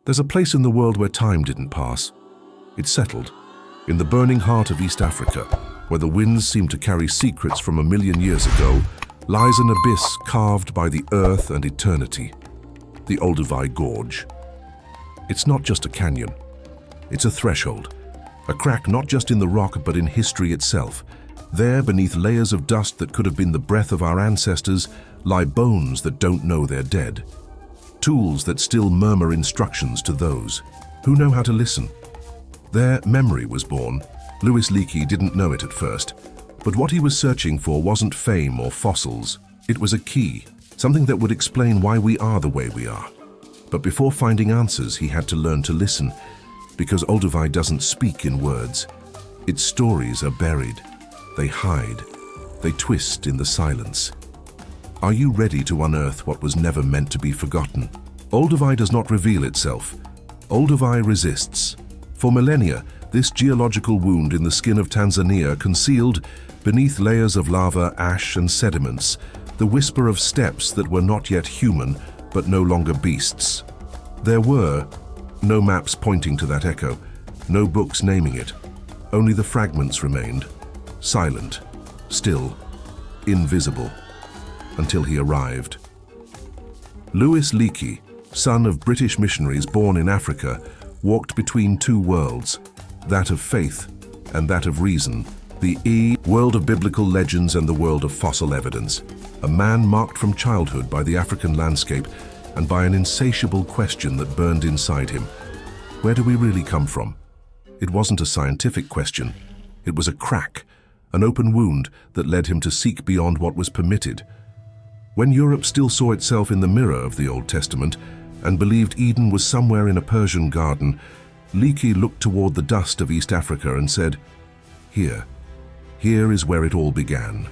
There's a place in the world where time didn't pass. It settled. In the burning heart of East Africa, where the winds seem to carry secrets from 1,000,000 years ago, lies an abyss carved by the earth and eternity. The Olduvai Gorge. It's not just a canyon. It's a threshold. A crack not just in the rock but in history itself. There, beneath layers of dust that could have been the breath of our ancestors, lie bones that don't know they're dead. Tools that still murmur instructions to those who know how to listen. There, memory was born. Louis Leakey didn't know it at first. But what he was searching for wasn't fame or fossils. It was a key, something that would explain why we are the way we are. But before finding answers, he had to learn to listen, because Olduvai doesn't speak in words. Its stories are buried. They hide. They twist in the silence. Are you ready to unearth what was never meant to be forgotten? Olduvai does not reveal itself. Olduvai resists. For millennia, this geological wound in the skin of Tanzania concealed, beneath layers of lava, ash, and sediments, the whisper of steps that were not yet human, but no longer beasts. There were no maps pointing to that echo, no books naming it. Only the fragments remained, silent, still, invisible, until he arrived. Louis Leakey, son of British missionaries born in Africa, walked between two worlds, that of faith and that of reason, the world of biblical legends and the world of fossil evidence. A man marked from childhood by the African landscape and by an insatiable question that burned inside him. Where do we really come from? It wasn't a scientific question. It was a crack, an open wound that led him to seek beyond what was permitted. When Europe still saw itself in the mirror of the Old Testament and believed Eden was somewhere in a Persian garden, Leakey looked toward the dust of East Africa and said, Here is where it all began.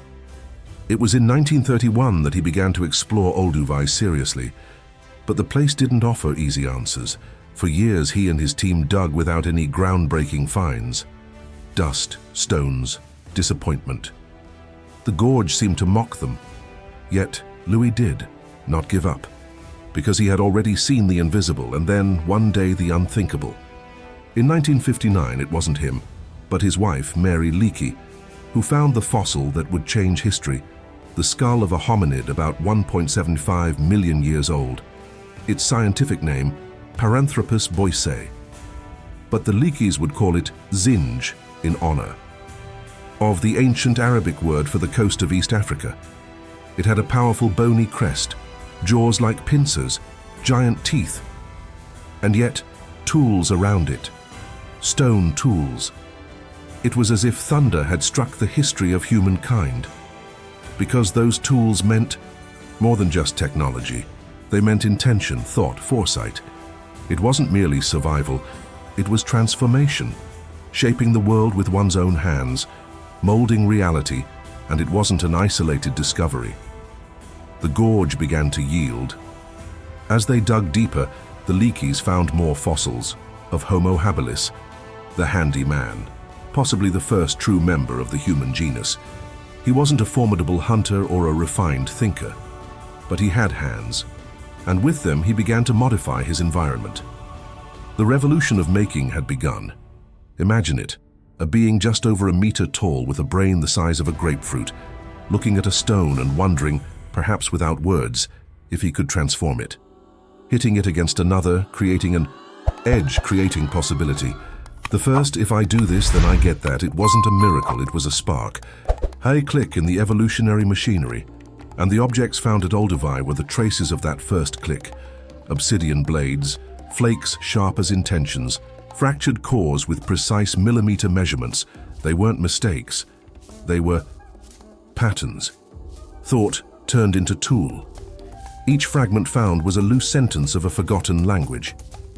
It was in 1931 that he began to explore Olduvai seriously. But the place didn't offer easy answers. For years he and his team dug without any groundbreaking finds. Dust, stones, disappointment. The gorge seemed to mock them. Yet Louis did not give up, because he had already seen the invisible and then, one day, the unthinkable. In 1959, it wasn't him, but his wife, Mary Leakey, who found the fossil that would change history, the skull of a hominid about 1.75 million years old. Its scientific name, Paranthropus boisei. But the Leakeys would call it Zinj in honor of the ancient Arabic word for the coast of East Africa. It had a powerful bony crest, jaws like pincers, giant teeth, and yet tools around it, stone tools. It was as if thunder had struck the history of humankind, because those tools meant more than just technology. They meant intention, thought, foresight. It wasn't merely survival, it was transformation, shaping the world with one's own hands, molding reality, and it wasn't an isolated discovery. The gorge began to yield. As they dug deeper, the Leakeys found more fossils of Homo habilis, the handy man, possibly the first true member of the human genus. He wasn't a formidable hunter or a refined thinker, but he had hands, and with them he began to modify his environment. The revolution of making had begun. Imagine it, a being just over a meter tall with a brain the size of a grapefruit, looking at a stone and wondering, perhaps without words, if he could transform it. Hitting it against another, creating an edge, creating possibility. The first, if I do this, then I get that. It wasn't a miracle, it was a spark. A click in the evolutionary machinery. And the objects found at Olduvai were the traces of that first click. Obsidian blades, flakes sharp as intentions, fractured cores with precise millimeter measurements. They weren't mistakes. They were patterns. Thought turned into tool. Each fragment found was a loose sentence of a forgotten language.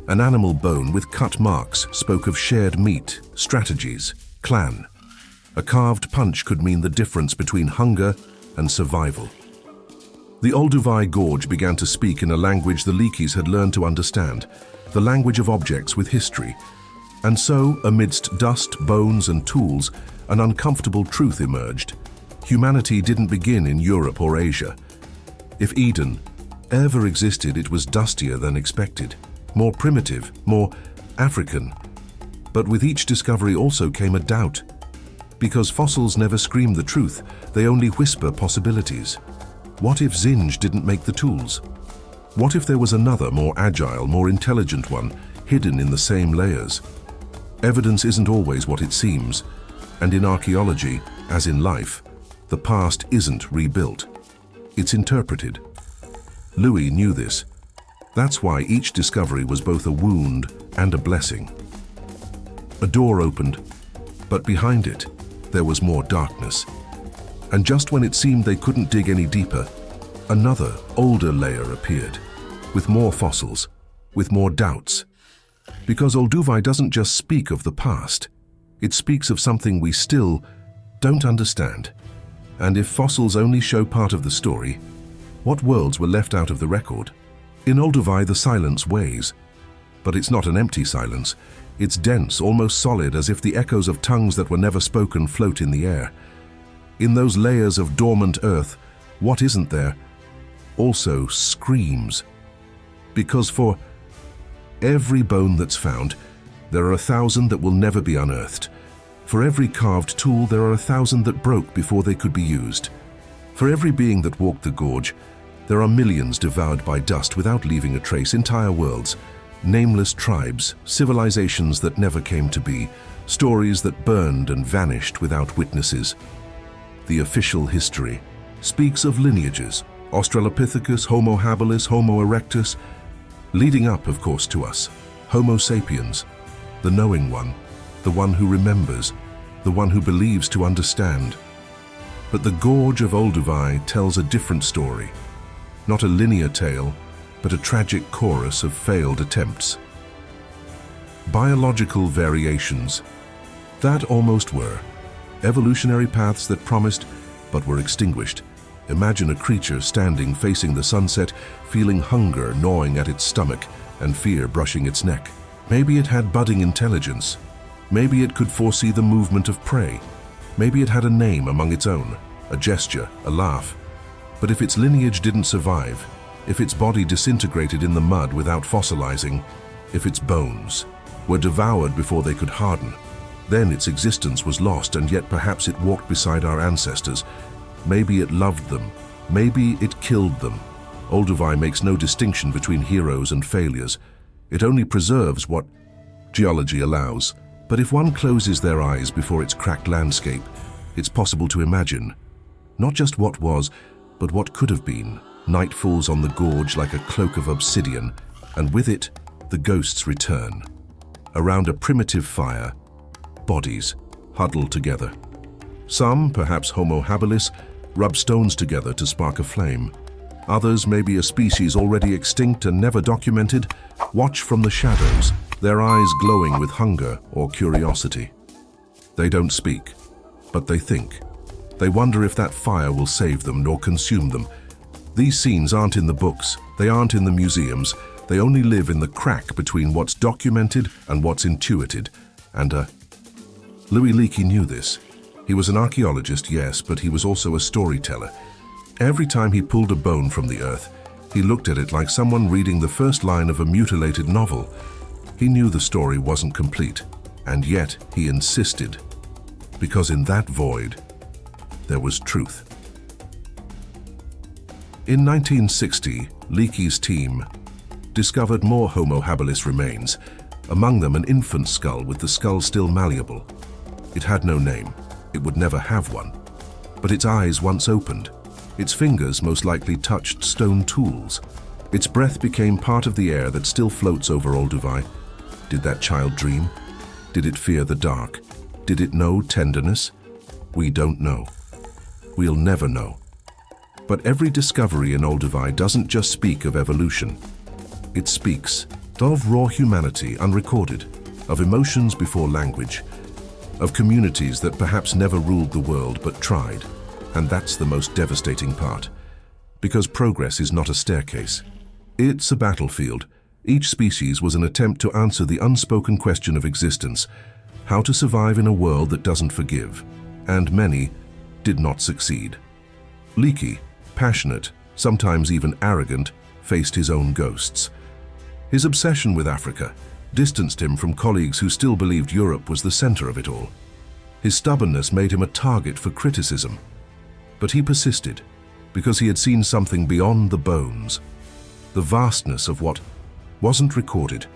An animal bone with cut marks spoke of shared meat, strategies, clan. A carved punch could mean the difference between hunger and survival. The Olduvai Gorge began to speak in a language the Leakeys had learned to understand, the language of objects with history. And so, amidst dust, bones, and tools, an uncomfortable truth emerged. Humanity didn't begin in Europe or Asia. If Eden ever existed, it was dustier than expected. more primitive, more African. But with each discovery also came a doubt. Because fossils never scream the truth, they only whisper possibilities. What if Zinj didn't make the tools? What if there was another, more agile, more intelligent one, hidden in the same layers? Evidence isn't always what it seems, and in archaeology, as in life, the past isn't rebuilt. It's interpreted. Louis knew this. That's why each discovery was both a wound and a blessing. A door opened, but behind it, there was more darkness. And just when it seemed they couldn't dig any deeper, another, older layer appeared, with more fossils, with more doubts. Because Olduvai doesn't just speak of the past, it speaks of something we still don't understand. And if fossils only show part of the story, what worlds were left out of the record? In Olduvai, the silence weighs. But it's not an empty silence. It's dense, almost solid, as if the echoes of tongues that were never spoken float in the air. In those layers of dormant earth, what isn't there also screams. Because for every bone that's found, there are 1,000 that will never be unearthed. For every carved tool, there are 1,000 that broke before they could be used. For every being that walked the gorge, there are millions devoured by dust without leaving a trace, entire worlds, nameless tribes, civilizations that never came to be, stories that burned and vanished without witnesses. The official history speaks of lineages, Australopithecus, Homo habilis, Homo erectus, leading up, of course, to us, Homo sapiens, the knowing one, the one who remembers, the one who believes to understand. But the Gorge of Olduvai tells a different story, not a linear tale, but a tragic chorus of failed attempts. Biological variations, that almost were. Evolutionary paths that promised, but were extinguished. Imagine a creature standing facing the sunset, feeling hunger gnawing at its stomach and fear brushing its neck. Maybe it had budding intelligence. Maybe it could foresee the movement of prey. Maybe it had a name among its own, a gesture, a laugh. But if its lineage didn't survive, if its body disintegrated in the mud without fossilizing, if its bones were devoured before they could harden, then its existence was lost, and yet perhaps it walked beside our ancestors. Maybe it loved them. Maybe it killed them. Olduvai makes no distinction between heroes and failures. It only preserves what geology allows. But if one closes their eyes before its cracked landscape, it's possible to imagine not just what was, but what could have been. Night falls on the gorge like a cloak of obsidian, and with it, the ghosts return. Around a primitive fire, bodies huddled together. Some, perhaps Homo habilis, rub stones together to spark a flame. Others, maybe a species already extinct and never documented, watch from the shadows, their eyes glowing with hunger or curiosity. They don't speak, but they think. They wonder if that fire will save them nor consume them. These scenes aren't in the books, they aren't in the museums, they only live in the crack between what's documented and what's intuited. And Louis Leakey knew this. He was an archaeologist, yes, but he was also a storyteller. Every time he pulled a bone from the earth, he looked at it like someone reading the first line of a mutilated novel. He knew the story wasn't complete, and yet he insisted, because in that void, there was truth. In 1960, Leakey's team discovered more Homo habilis remains, among them an infant skull with the skull still malleable. It had no name. It would never have one. But its eyes once opened. Its fingers most likely touched stone tools. Its breath became part of the air that still floats over Olduvai. Did that child dream? Did it fear the dark? Did it know tenderness? We don't know. We'll never know. But every discovery in Olduvai doesn't just speak of evolution. It speaks of raw humanity unrecorded, of emotions before language, of communities that perhaps never ruled the world but tried. And that's the most devastating part. Because progress is not a staircase. It's a battlefield. Each species was an attempt to answer the unspoken question of existence, how to survive in a world that doesn't forgive. And many did not succeed. Leakey, passionate, sometimes even arrogant, faced his own ghosts. His obsession with Africa distanced him from colleagues who still believed Europe was the center of it all. His stubbornness made him a target for criticism. But he persisted, because he had seen something beyond the bones, the vastness of what wasn't recorded,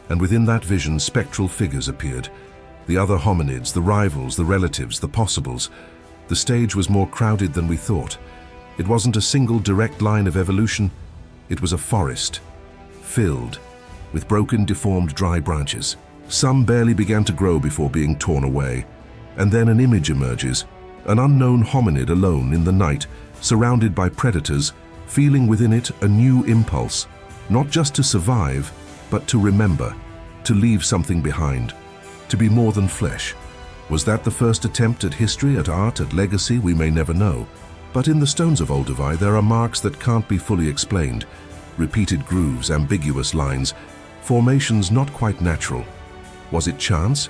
and within that vision spectral figures appeared. The other hominids, the rivals, the relatives, the possibles. The stage was more crowded than we thought. It wasn't a single direct line of evolution, it was a forest, filled with broken, deformed, dry branches. Some barely began to grow before being torn away, and then an image emerges, an unknown hominid alone in the night, surrounded by predators, feeling within it a new impulse, not just to survive, but to remember, to leave something behind, to be more than flesh. Was that the first attempt at history, at art, at legacy? We may never know. But in the stones of Olduvai, there are marks that can't be fully explained. Repeated grooves, ambiguous lines, formations not quite natural. Was it chance,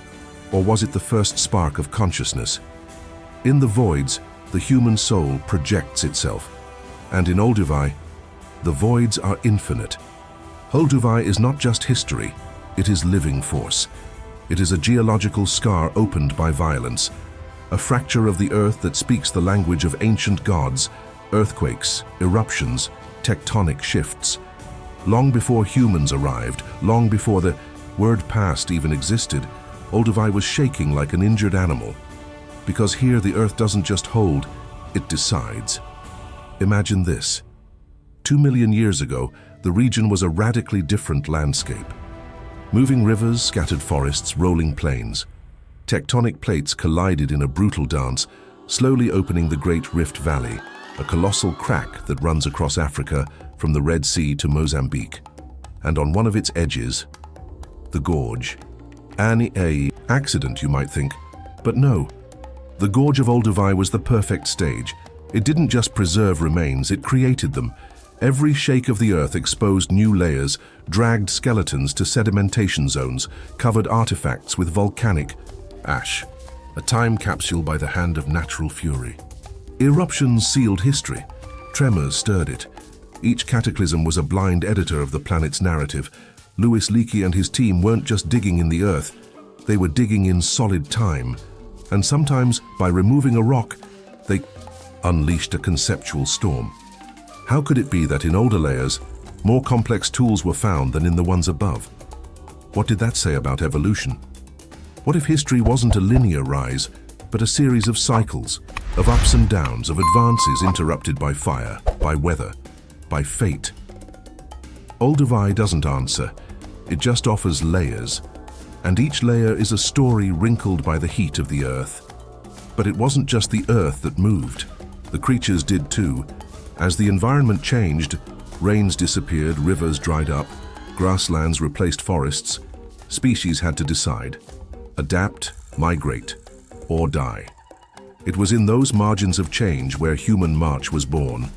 or was it the first spark of consciousness? In the voids, the human soul projects itself. And in Olduvai, the voids are infinite. Olduvai is not just history, it is living force. It is a geological scar opened by violence, a fracture of the earth that speaks the language of ancient gods, earthquakes, eruptions, tectonic shifts. Long before humans arrived, long before the word past even existed, Olduvai was shaking like an injured animal. Because here the earth doesn't just hold, it decides. Imagine this. 2 million years ago, the region was a radically different landscape. Moving rivers, scattered forests, rolling plains. Tectonic plates collided in a brutal dance, slowly opening the Great Rift Valley, a colossal crack that runs across Africa from the Red Sea to Mozambique. And on one of its edges, the gorge. An accident, you might think, but no. The Gorge of Olduvai was the perfect stage. It didn't just preserve remains, it created them. Every shake of the earth exposed new layers, dragged skeletons to sedimentation zones, covered artifacts with volcanic ash, a time capsule by the hand of natural fury. Eruptions sealed history. Tremors stirred it. Each cataclysm was a blind editor of the planet's narrative. Louis Leakey and his team weren't just digging in the earth, they were digging in solid time. And sometimes, by removing a rock, they unleashed a conceptual storm. How could it be that in older layers, more complex tools were found than in the ones above? What did that say about evolution? What if history wasn't a linear rise, but a series of cycles, of ups and downs, of advances interrupted by fire, by weather, by fate? Olduvai doesn't answer, it just offers layers. And each layer is a story wrinkled by the heat of the earth. But it wasn't just the earth that moved. The creatures did too. As the environment changed, rains disappeared, rivers dried up, grasslands replaced forests, species had to decide: adapt, migrate, or die. It was in those margins of change where human march was born.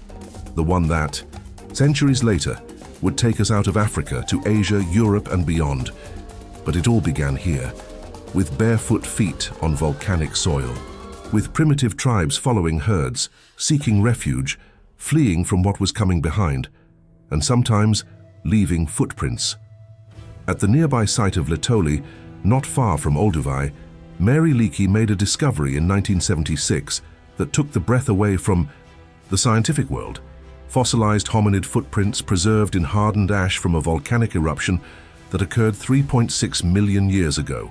The one that, centuries later, would take us out of Africa to Asia, Europe, and beyond. But it all began here, with barefoot feet on volcanic soil, with primitive tribes following herds, seeking refuge, fleeing from what was coming behind, and sometimes leaving footprints. At the nearby site of Litoli, not far from Olduvai, Mary Leakey made a discovery in 1976 that took the breath away from the scientific world. Fossilized hominid footprints preserved in hardened ash from a volcanic eruption that occurred 3.6 million years ago.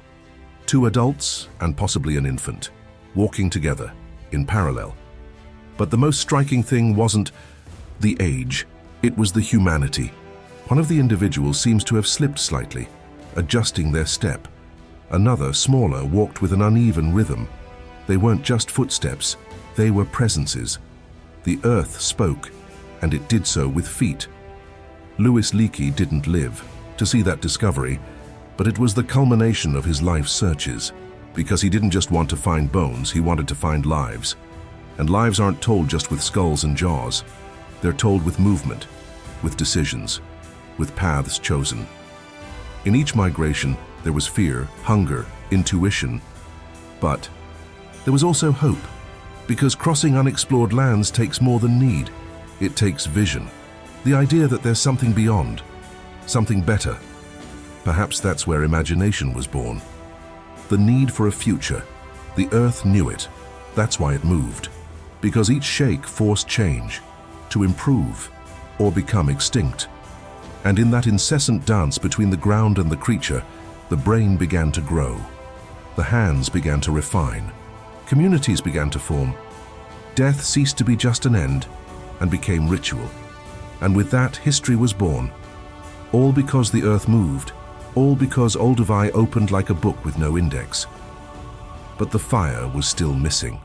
2 adults and possibly an infant, walking together, in parallel. But the most striking thing wasn't the age, it was the humanity. One of the individuals seems to have slipped slightly, adjusting their step. Another, smaller, walked with an uneven rhythm. They weren't just footsteps, they were presences. The earth spoke, and it did so with feet. Louis Leakey didn't live to see that discovery, but it was the culmination of his life's searches. Because he didn't just want to find bones, he wanted to find lives. And lives aren't told just with skulls and jaws. They're told with movement, with decisions, with paths chosen. In each migration, there was fear, hunger, intuition. But there was also hope, because crossing unexplored lands takes more than need. It takes vision. The idea that there's something beyond, something better, Perhaps that's where imagination was born. The need for a future. The earth knew it. That's why it moved. Because each shake forced change, to improve or become extinct. And in that incessant dance between the ground and the creature, the brain began to grow. The hands began to refine. Communities began to form. Death ceased to be just an end and became ritual. And with that, history was born. All because the earth moved. All because Olduvai opened like a book with no index. But the fire was still missing.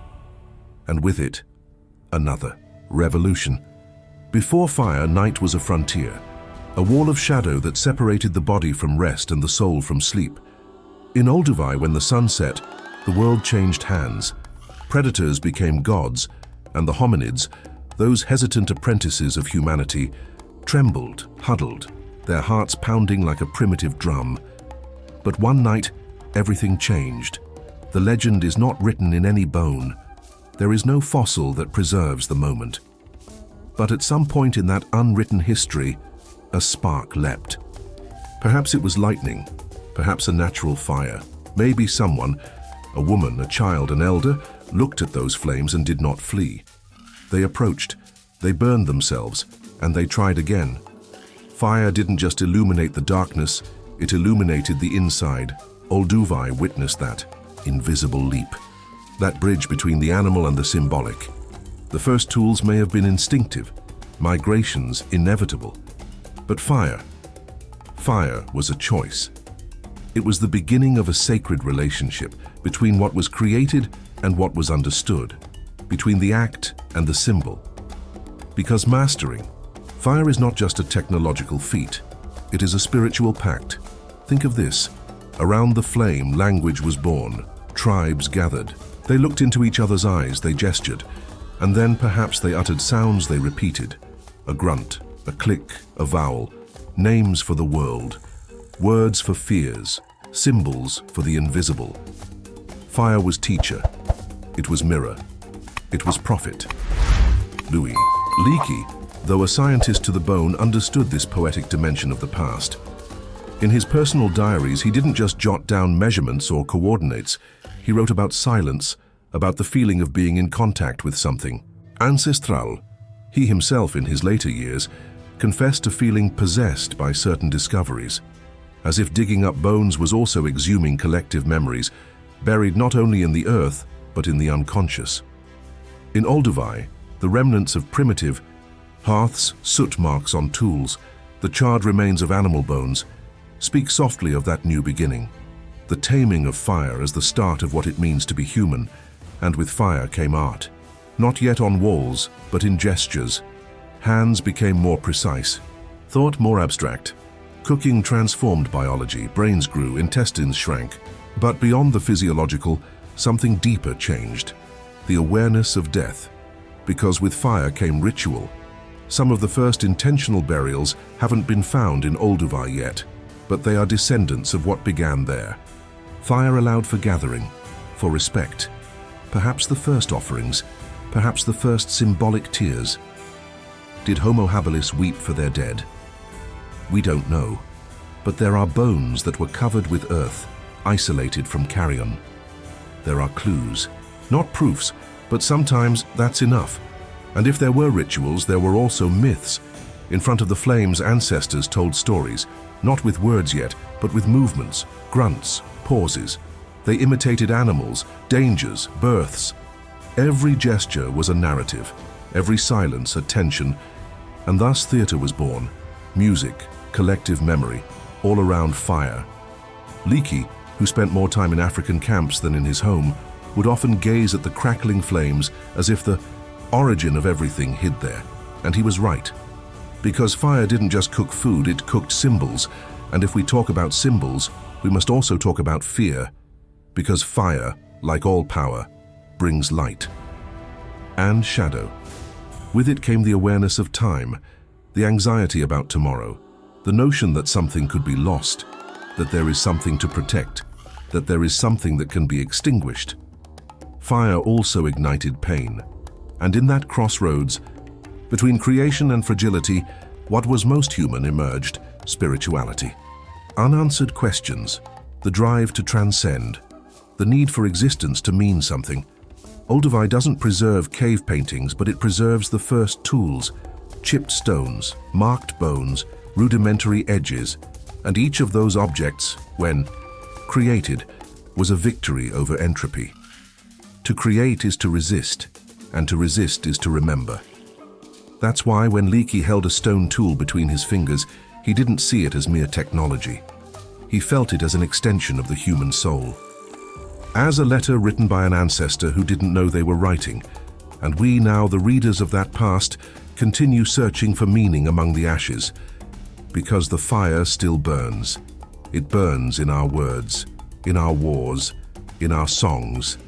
And with it, another revolution. Before fire, night was a frontier, a wall of shadow that separated the body from rest and the soul from sleep. In Olduvai, when the sun set, the world changed hands. Predators became gods, and the hominids, those hesitant apprentices of humanity, trembled, huddled, their hearts pounding like a primitive drum. But one night, everything changed. The legend is not written in any bone. There is no fossil that preserves the moment. But at some point in that unwritten history, a spark leapt. Perhaps it was lightning, perhaps a natural fire. Maybe someone, a woman, a child, an elder, looked at those flames and did not flee. They approached, they burned themselves, and they tried again. Fire didn't just illuminate the darkness, it illuminated the inside. Olduvai witnessed that invisible leap, that bridge between the animal and the symbolic. The first tools may have been instinctive, migrations inevitable. But fire was a choice. It was the beginning of a sacred relationship between what was created and what was understood, between the act and the symbol. Because mastering, fire is not just a technological feat, it is a spiritual pact. Think of this. Around the flame, language was born. Tribes gathered. They looked into each other's eyes, they gestured, and then perhaps they uttered sounds they repeated. A grunt, a click, a vowel, names for the world, words for fears, symbols for the invisible. Fire was teacher, it was mirror, it was prophet. Louis Leakey, though a scientist to the bone, understood this poetic dimension of the past. In his personal diaries, he didn't just jot down measurements or coordinates. He wrote about silence, about the feeling of being in contact with something. Ancestral, he himself in his later years, confessed to feeling possessed by certain discoveries, as if digging up bones was also exhuming collective memories, buried not only in the earth, but in the unconscious. In Olduvai, the remnants of primitive hearths, soot marks on tools, the charred remains of animal bones, speak softly of that new beginning, the taming of fire as the start of what it means to be human, and with fire came art. Not yet on walls, but in gestures. Hands became more precise, thought more abstract. Cooking transformed biology, brains grew, intestines shrank. But beyond the physiological, something deeper changed, the awareness of death. Because with fire came ritual. Some of the first intentional burials haven't been found in Olduvai yet, but they are descendants of what began there. Fire allowed for gathering, for respect. Perhaps the first offerings, perhaps the first symbolic tears. Did Homo habilis weep for their dead? We don't know, but there are bones that were covered with earth, isolated from carrion. There are clues, not proofs, but sometimes that's enough. And if there were rituals, there were also myths. In front of the flames, ancestors told stories, not with words yet, but with movements, grunts, pauses. They imitated animals, dangers, births. Every gesture was a narrative, every silence a tension, and thus theater was born. Music, collective memory, all around fire. Leakey, who spent more time in African camps than in his home, would often gaze at the crackling flames as if the origin of everything hid there. And he was right. Because fire didn't just cook food, it cooked symbols. And if we talk about symbols, we must also talk about fear. Because fire, like all power, brings light and shadow. With it came the awareness of time, the anxiety about tomorrow, the notion that something could be lost, that there is something to protect, that there is something that can be extinguished. Fire also ignited pain, and in that crossroads, between creation and fragility, what was most human emerged: spirituality. Unanswered questions, the drive to transcend, the need for existence to mean something. Olduvai doesn't preserve cave paintings, but it preserves the first tools, chipped stones, marked bones, rudimentary edges, and each of those objects, when created, was a victory over entropy. To create is to resist, and to resist is to remember. That's why when Leakey held a stone tool between his fingers, he didn't see it as mere technology. He felt it as an extension of the human soul. As a letter written by an ancestor who didn't know they were writing, and we now, the readers of that past, continue searching for meaning among the ashes, because the fire still burns. It burns in our words, in our wars, in our songs,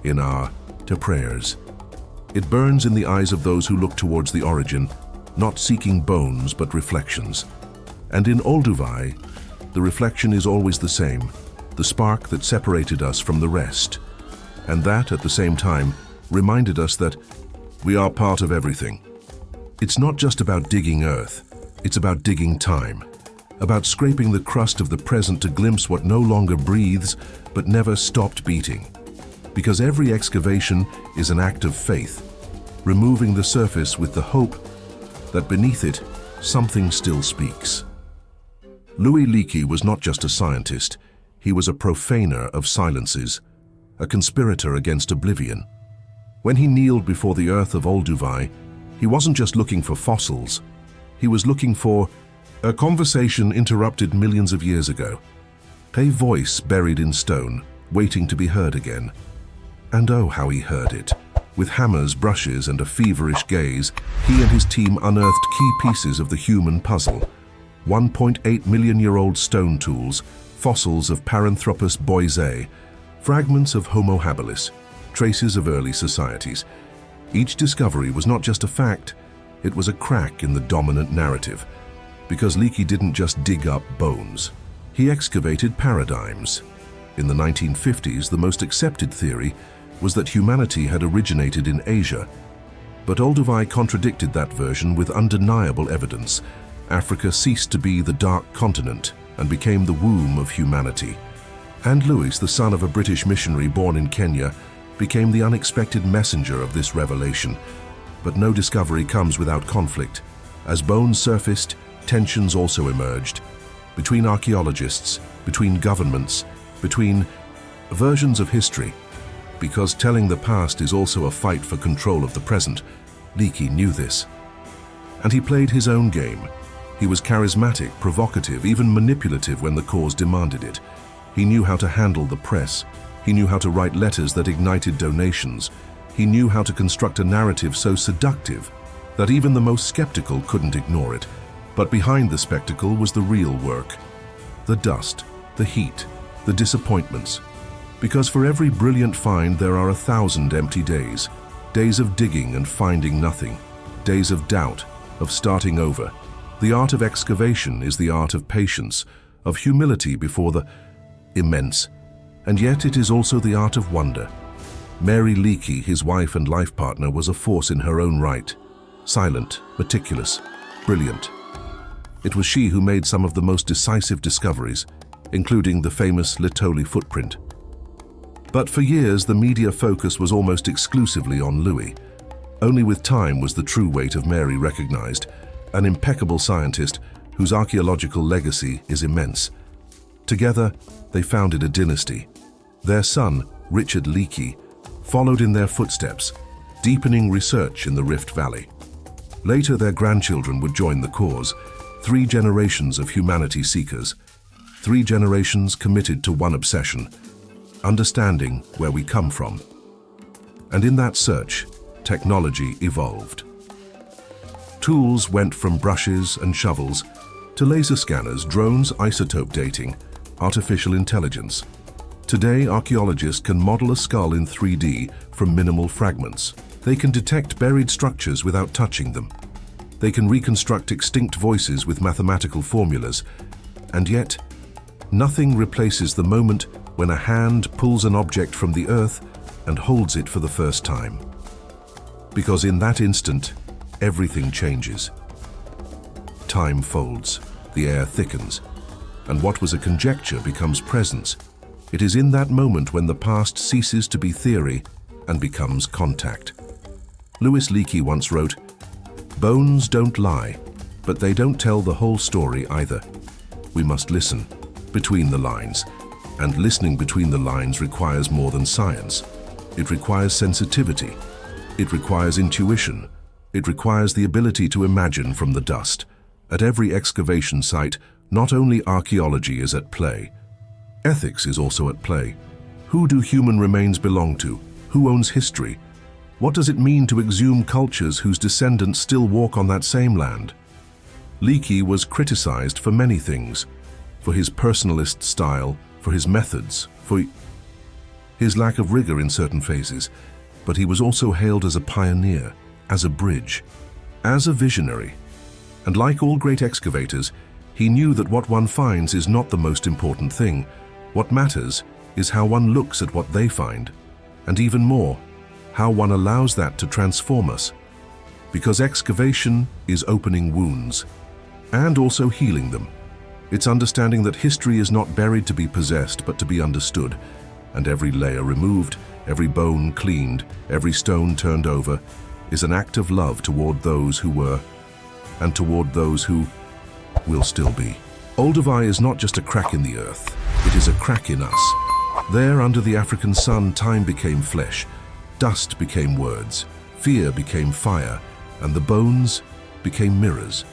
in our prayers. It burns in the eyes of those who look towards the origin, not seeking bones but reflections. And in Olduvai, the reflection is always the same, the spark that separated us from the rest, and that, at the same time, reminded us that we are part of everything. It's not just about digging earth, it's about digging time, about scraping the crust of the present to glimpse what no longer breathes but never stopped beating. Because every excavation is an act of faith, removing the surface with the hope that beneath it, something still speaks. Louis Leakey was not just a scientist, he was a profaner of silences, a conspirator against oblivion. When he kneeled before the earth of Olduvai, he wasn't just looking for fossils, he was looking for a conversation interrupted millions of years ago, a voice buried in stone, waiting to be heard again. And oh, how he heard it. With hammers, brushes, and a feverish gaze, he and his team unearthed key pieces of the human puzzle. 1.8 million-year-old stone tools, fossils of Paranthropus boisei, fragments of Homo habilis, traces of early societies. Each discovery was not just a fact, it was a crack in the dominant narrative. Because Leakey didn't just dig up bones, he excavated paradigms. In the 1950s, the most accepted theory was that humanity had originated in Asia. But Olduvai contradicted that version with undeniable evidence. Africa ceased to be the dark continent and became the womb of humanity. And Louis, the son of a British missionary born in Kenya, became the unexpected messenger of this revelation. But no discovery comes without conflict. As bones surfaced, tensions also emerged. Between archaeologists, between governments, between versions of history. Because telling the past is also a fight for control of the present, Leakey knew this. And he played his own game. He was charismatic, provocative, even manipulative when the cause demanded it. He knew how to handle the press. He knew how to write letters that ignited donations. He knew how to construct a narrative so seductive that even the most skeptical couldn't ignore it. But behind the spectacle was the real work. The dust, the heat, the disappointments. Because for every brilliant find there are 1,000 empty days. Days of digging and finding nothing. Days of doubt, of starting over. The art of excavation is the art of patience, of humility before the immense. And yet it is also the art of wonder. Mary Leakey, his wife and life partner, was a force in her own right. Silent, meticulous, brilliant. It was she who made some of the most decisive discoveries, including the famous Litoli footprint. But for years, the media focus was almost exclusively on Louis. Only with time was the true weight of Mary recognized, an impeccable scientist whose archaeological legacy is immense. Together, they founded a dynasty. Their son, Richard Leakey, followed in their footsteps, deepening research in the Rift Valley. Later, their grandchildren would join the cause, 3 generations of humanity seekers, 3 generations committed to one obsession, understanding where we come from. And in that search, technology evolved. Tools went from brushes and shovels to laser scanners, drones, isotope dating, artificial intelligence. Today, archaeologists can model a skull in 3D from minimal fragments. They can detect buried structures without touching them. They can reconstruct extinct voices with mathematical formulas. And yet, nothing replaces the moment when a hand pulls an object from the earth and holds it for the first time. Because in that instant, everything changes. Time folds, the air thickens, and what was a conjecture becomes presence. It is in that moment when the past ceases to be theory and becomes contact. Louis Leakey once wrote, "Bones don't lie, but they don't tell the whole story either. We must listen between the lines, and listening between the lines requires more than science. It requires sensitivity. It requires intuition. It requires the ability to imagine from the dust. At every excavation site, not only archaeology is at play, ethics is also at play. Who do human remains belong to? Who owns history? What does it mean to exhume cultures whose descendants still walk on that same land?" Leakey was criticized for many things, for his personalist style, for his methods, for his lack of rigor in certain phases, but he was also hailed as a pioneer, as a bridge, as a visionary. And like all great excavators, he knew that what one finds is not the most important thing. What matters is how one looks at what they find, and even more, how one allows that to transform us. Because excavation is opening wounds, and also healing them. It's understanding that history is not buried to be possessed, but to be understood, and every layer removed, every bone cleaned, every stone turned over, is an act of love toward those who were, and toward those who will still be. Olduvai is not just a crack in the earth, it is a crack in us. There, under the African sun, time became flesh, dust became words, fear became fire, and the bones became mirrors.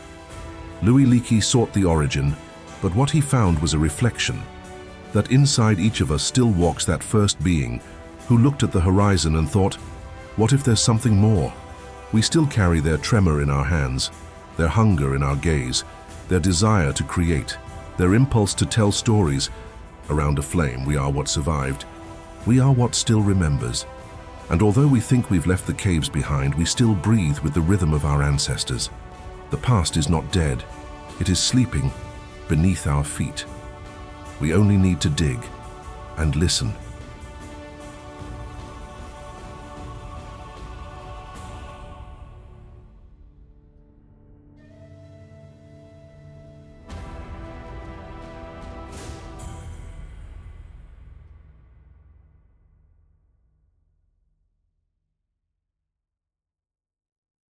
Louis Leakey sought the origin, but what he found was a reflection, that inside each of us still walks that first being who looked at the horizon and thought, what if there's something more? We still carry their tremor in our hands, their hunger in our gaze, their desire to create, their impulse to tell stories. Around a flame, we are what survived. We are what still remembers. And although we think we've left the caves behind, we still breathe with the rhythm of our ancestors. The past is not dead. It is sleeping beneath our feet. We only need to dig and listen.